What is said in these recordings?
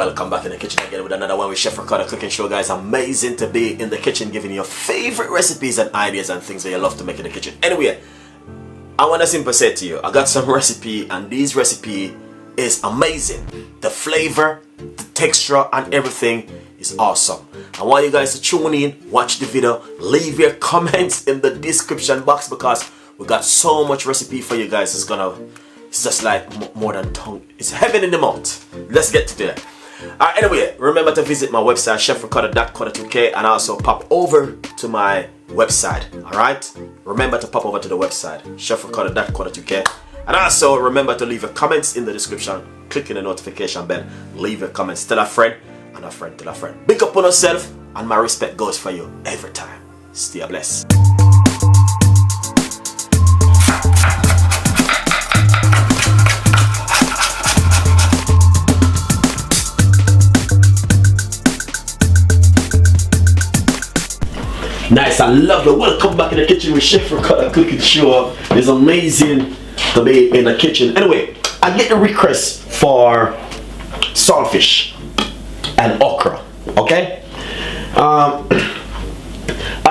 Welcome back in the kitchen again with another one with Chef Ricardo Cooking Show, guys. Amazing to be in the kitchen giving you your favorite recipes and ideas and things that you love to make in the kitchen. Anyway, I want to simply say to you, I got some recipe and this recipe is amazing. The flavor, the texture and everything is awesome. I want you guys to tune in, watch the video, leave your comments in the description box because we got so much recipe for you guys. It's just like more than tongue. It's heaven in the mouth. Let's get to that. Anyway, remember to visit my website, chefricardo.co.uk, and also pop over to my website. Alright? Remember to pop over to the website, chefricardo.co.uk, and also remember to leave your comments in the description. Click in the notification bell, leave your comments. Tell a friend, and a friend tell a friend. Big up on yourself, and my respect goes for you every time. Stay blessed. Nice, I love it. Welcome back in the kitchen with Chef Ricardo Cooking Show. It's amazing to be in the kitchen. Anyway, I get a request for saltfish and okra. Okay. At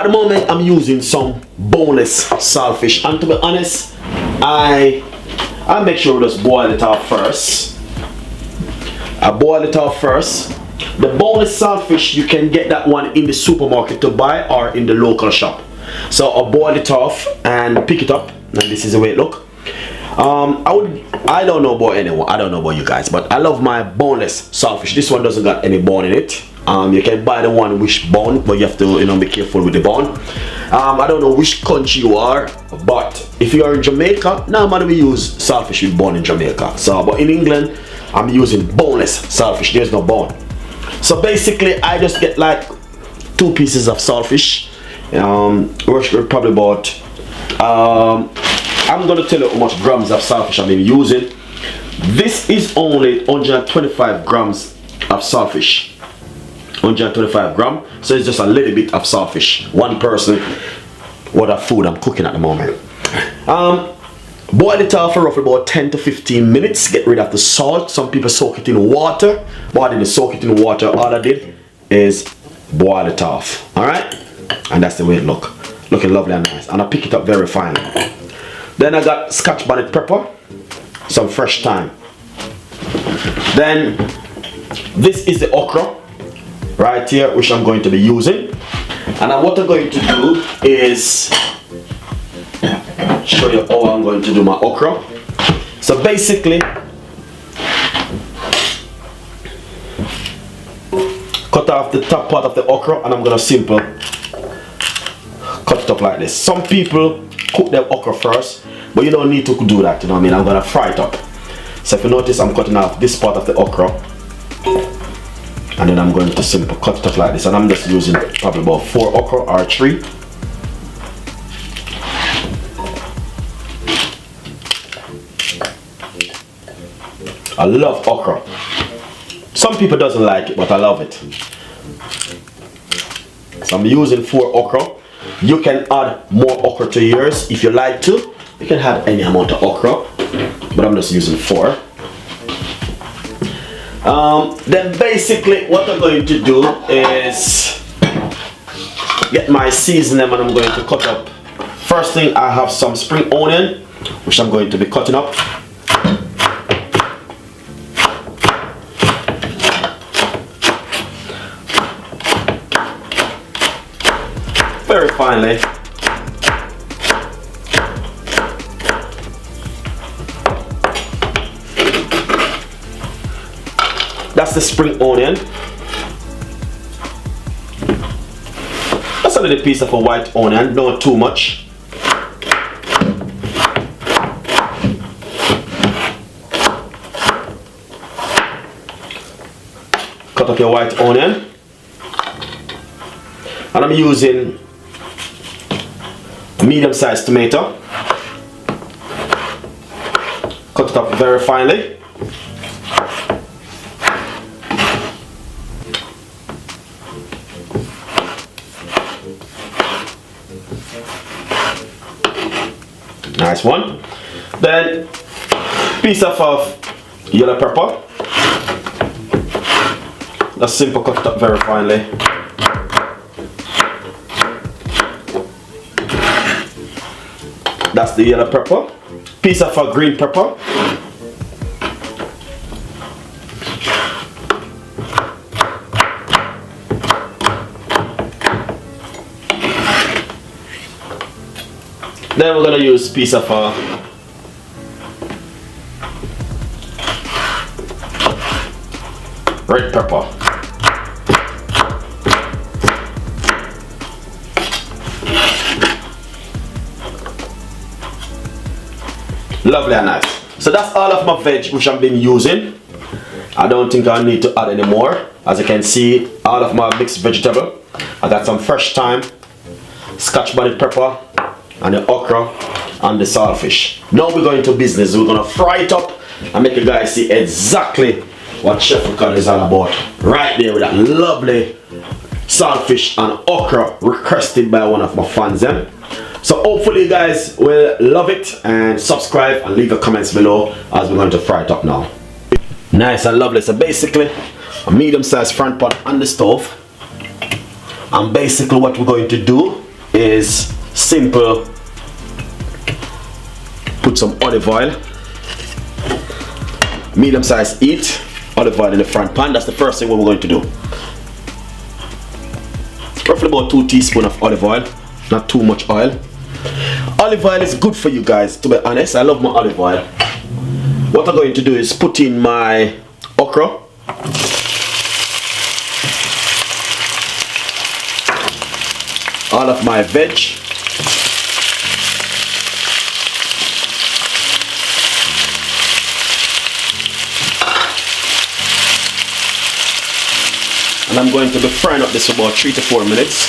the moment, I'm using some boneless saltfish, and to be honest, I make sure we just boil it off first. I boil it off first. The boneless saltfish, you can get that one in the supermarket to buy or in the local shop. So I'll boil it off and pick it up, and this is the way it look. I don't know about anyone, I don't know about you guys, but I love my boneless saltfish. This one doesn't got any bone in it. You can buy the one with bone, but you have to be careful with the bone. I don't know which country you are, but if you are in Jamaica, normally we use saltfish with bone in Jamaica. So, but in England, I'm using boneless saltfish. There's no bone. So basically, I just get like 2 pieces of saltfish. We're probably about. I'm gonna tell you how much grams of saltfish I've been using. This is only 125 grams of saltfish. 125 grams. So it's just a little bit of saltfish. One person what of food I'm cooking at the moment. Boil it off for roughly about 10 to 15 minutes. Get rid of the salt. Some people soak it in water. But I didn't soak it in water. All I did is boil it off. Alright? And that's the way it look. Looking lovely and nice. And I pick it up very finely. Then I got scotch bonnet pepper. Some fresh thyme. Then this is the okra. Right here, which I'm going to be using. And what I'm going to do is show you how I'm going to do my okra. So basically, cut off the top part of the okra, and I'm gonna simple cut it up like this. Some people cook their okra first, but you don't need to do that, you know what I mean? I'm gonna fry it up. So if you notice, I'm cutting off this part of the okra, and then I'm going to simple cut it up like this, and I'm just using probably about 4 okra or 3. I love okra. Some people doesn't like it, but I love it. So I'm using 4 okra. You can add more okra to yours if you like to. You can have any amount of okra, but I'm just using 4. Then basically what I'm going to do is get my seasoning, and I'm going to cut up. First thing, I have some spring onion, which I'm going to be cutting up. Very finely. That's the spring onion. That's a little piece of a white onion, not too much. Cut up your white onion. And I'm using a medium-sized tomato. Cut it up very finely. Nice one. Then piece of yellow pepper. That's simple, cut it up very finely. That's the yellow pepper. Piece of a green pepper. Then we're gonna use piece of red pepper. Lovely and nice. So that's all of my veg which I've been using. I don't think I need to add any more. As you can see, all of my mixed vegetable. I got some fresh thyme, scotch bonnet pepper, and the okra and the saltfish. Now we're going to business. We're gonna fry it up and make you guys see exactly what Chef Ricardo is all about. Right there with that lovely saltfish and okra requested by one of my fans. So hopefully you guys will love it, and subscribe and leave your comments below as we're going to fry it up now. Nice and lovely. So basically a medium-sized front pot on the stove, and basically what we're going to do is simple. Put some olive oil, medium-sized heat, olive oil in the front pan. That's the first thing what we're going to do. Roughly about 2 teaspoons of olive oil, not too much oil. Olive oil is good for you guys, to be honest. I love my olive oil. What I'm going to do is put in my okra, all of my veg, and I'm going to be frying up this for about 3 to 4 minutes.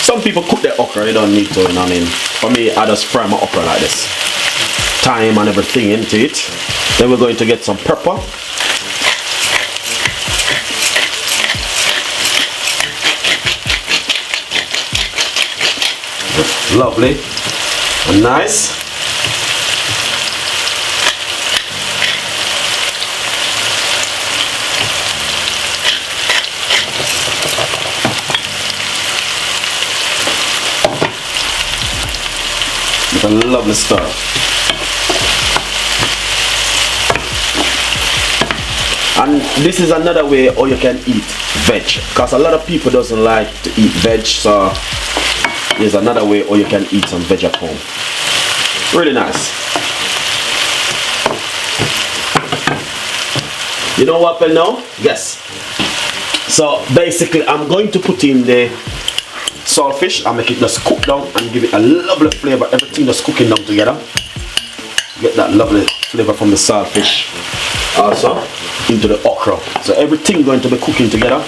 Some people cook their okra, you don't need to, you know what I mean? For me, I just fry my okra like this. Thyme and everything into it. Then we're going to get some pepper. Lovely and nice. It's a lovely stir. And this is another way how you can eat veg, because a lot of people doesn't like to eat veg, so there's another way how you can eat some veg at home. Really nice. You know what happened now? Yes. So basically I'm going to put in the saltfish and make it just cook down and give it a lovely flavor. Everything just cooking down together. Get that lovely flavor from the saltfish also into the okra. So everything going to be cooking together.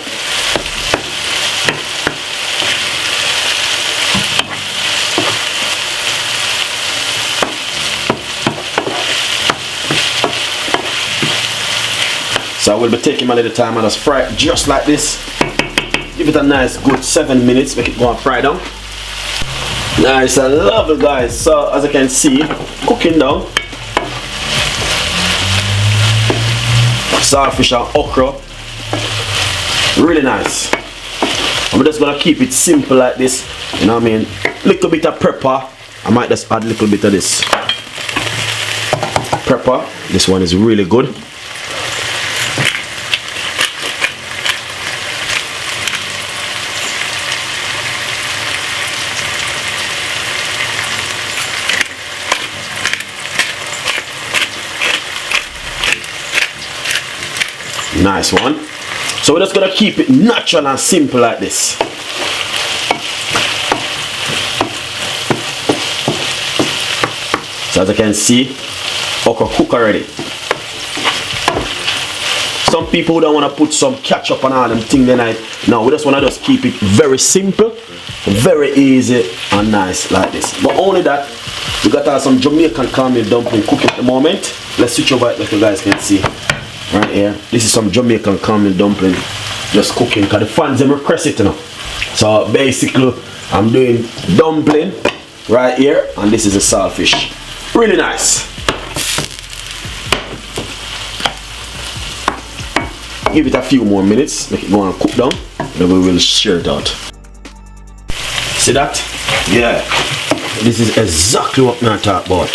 So I will be taking my little time and just fry it just like this. Give it a nice good 7 minutes, make it go and fry down. Nice and lovely guys. So as you can see, cooking down. Saltfish and okra. Really nice. I'm just gonna keep it simple like this. You know what I mean? Little bit of pepper. I might just add a little bit of this pepper. This one is really good. Nice one. So we're just gonna keep it natural and simple like this. So as you can see, okra cook already. Some people don't want to put some ketchup and all them things tonight. No, we just want to just keep it very simple, very easy and nice like this. But only that, we got some Jamaican caramel dumpling cooking at the moment. Let's switch over it like you guys can see. Right here, this is some Jamaican caramel dumpling just cooking because the fans them request it, you know. So basically I'm doing dumpling right here, and this is a saltfish. Really nice. Give it a few more minutes, make it go and cook down, then we will share it out. See that? Yeah. This is exactly what I'm talking about.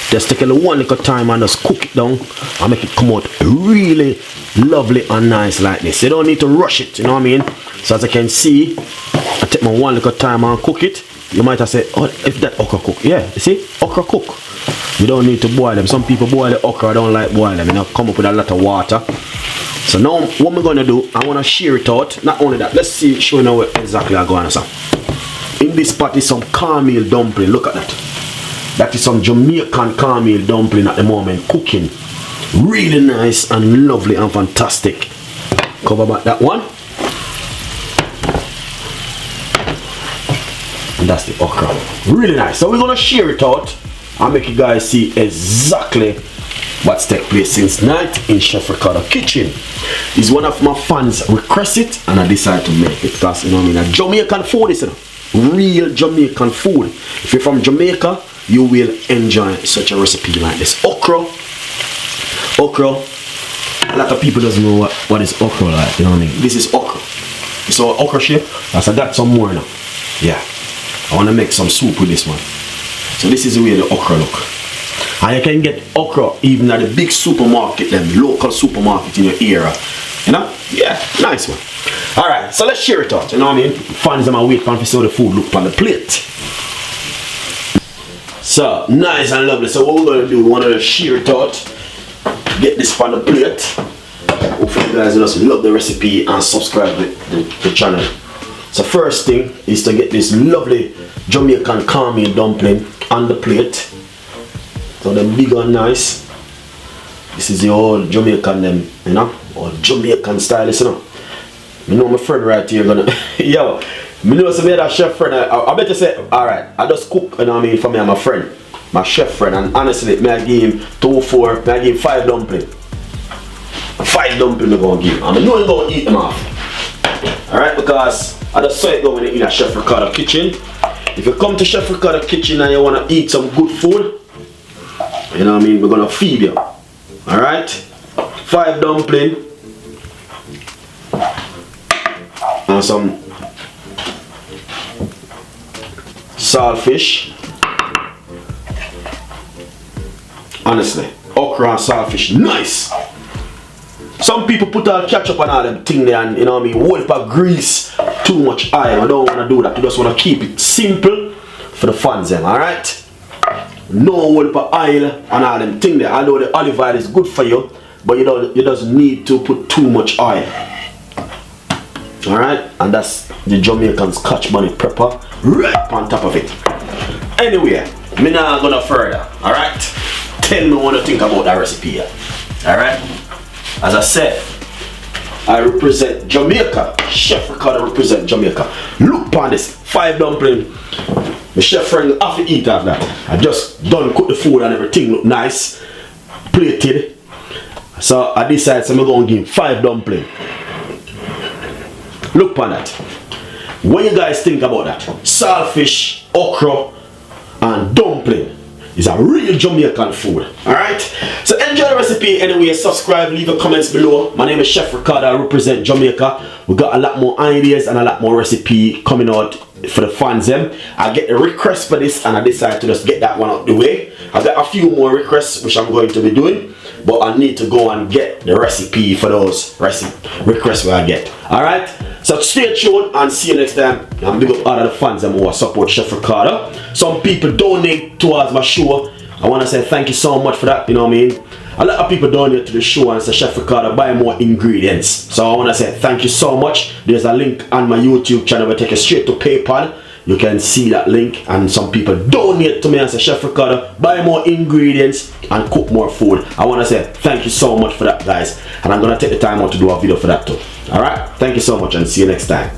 Just take a one little time and just cook it down and make it come out really lovely and nice like this. You don't need to rush it, you know what I mean? So as I can see, I take my one little time and cook it. You might have said, oh, if that okra cook. Yeah, you see? Okra cook. You don't need to boil them. Some people boil the okra, I don't like boil them. You know, come up with a lot of water. So now what I'm gonna do, I wanna shear it out. Not only that, let's see, show you now what exactly I'm going to say. In this pot is some cornmeal dumpling. Look at that. That is some Jamaican cornmeal dumpling at the moment, cooking. Really nice and lovely and fantastic. Cover back that one. And that's the okra. Really nice. So we're gonna shear it out and make you guys see exactly what's taken place since night in Chef Ricardo kitchen. Is one of my fans request it and I decided to make it because, you know what I mean, a Jamaican food is, you know, real Jamaican food. If you're from Jamaica, you will enjoy such a recipe like this. Okra, a lot of people doesn't know what is okra like, you know what I mean. This is okra. So okra shape, I got some more now. Yeah, I want to make some soup with this one. So this is the way the okra look. And you can get okra even at the big supermarket, them local supermarket in your area. You know? Yeah, nice one. Alright, so let's share it out. You know what I mean? Fans them and wait for see how the food look on the plate. So nice and lovely. So what we're gonna do, we wanna share it out. Get this on the plate. Hopefully you guys just love the recipe and subscribe to the channel. So first thing is to get this lovely Jamaican cornmeal dumpling on the plate. So them big and nice. This is the old Jamaican them, you know, or Jamaican style, you know. I know my friend right here gonna yo, me know some other chef friend. I better say, alright, I just cook, you know what I mean, for me and my friend, my chef friend, and honestly, me I give him 2, 4, me I give him 5 dumplings. 5 dumplings I'm gonna give him. I know he's gonna eat them off. Alright, because I just saw it going in a Chef Ricardo kitchen. If you come to Chef Ricardo kitchen and you wanna eat some good food, you know what I mean, we're gonna feed you. Alright? 5 dumplings and some saltfish. Honestly, okra and saltfish, nice. Some people put all ketchup and all them thing there and, you know what I mean, whole heap of grease, too much oil. I don't wanna do that. You just wanna keep it simple for the fans them, alright? No whole heap of oil and all them thing there. Although the olive oil is good for you, but you just need to put too much oil. Alright? And that's the Jamaican Scotch bonnet pepper right on top of it. Anyway, me now gonna further. Alright? Tell me what you think about that recipe here. Alright? As I said, I represent Jamaica. Chef Ricardo represent Jamaica. Look upon this. 5 dumplings. My chef friend have to eat of that. I just done cook the food and everything look nice. Plated. So I decided so I'm going to give him 5 dumplings. Look upon that. What you guys think about that? Saltfish, okra, and dumpling is a real Jamaican food. Alright? So enjoy the recipe anyway. Subscribe, leave your comments below. My name is Chef Ricardo. I represent Jamaica. We got a lot more ideas and a lot more recipe coming out for the fans them. I get a request for this and I decided to just get that one out the way. I got a few more requests which I'm going to be doing, but I need to go and get the recipe for those requests where I get. Alright? So stay tuned and see you next time. I'm big up all of the fans who support Chef Ricardo. Some people donate towards my show. I want to say thank you so much for that, you know what I mean? A lot of people donate to the show and say Chef Ricardo buy more ingredients. So I want to say thank you so much. There's a link on my YouTube channel that take you straight to PayPal. You can see that link and some people donate to me and say Chef Ricardo buy more ingredients and cook more food. I want to say thank you so much for that, guys. And I'm going to take the time out to do a video for that too. Alright? Thank you so much and see you next time.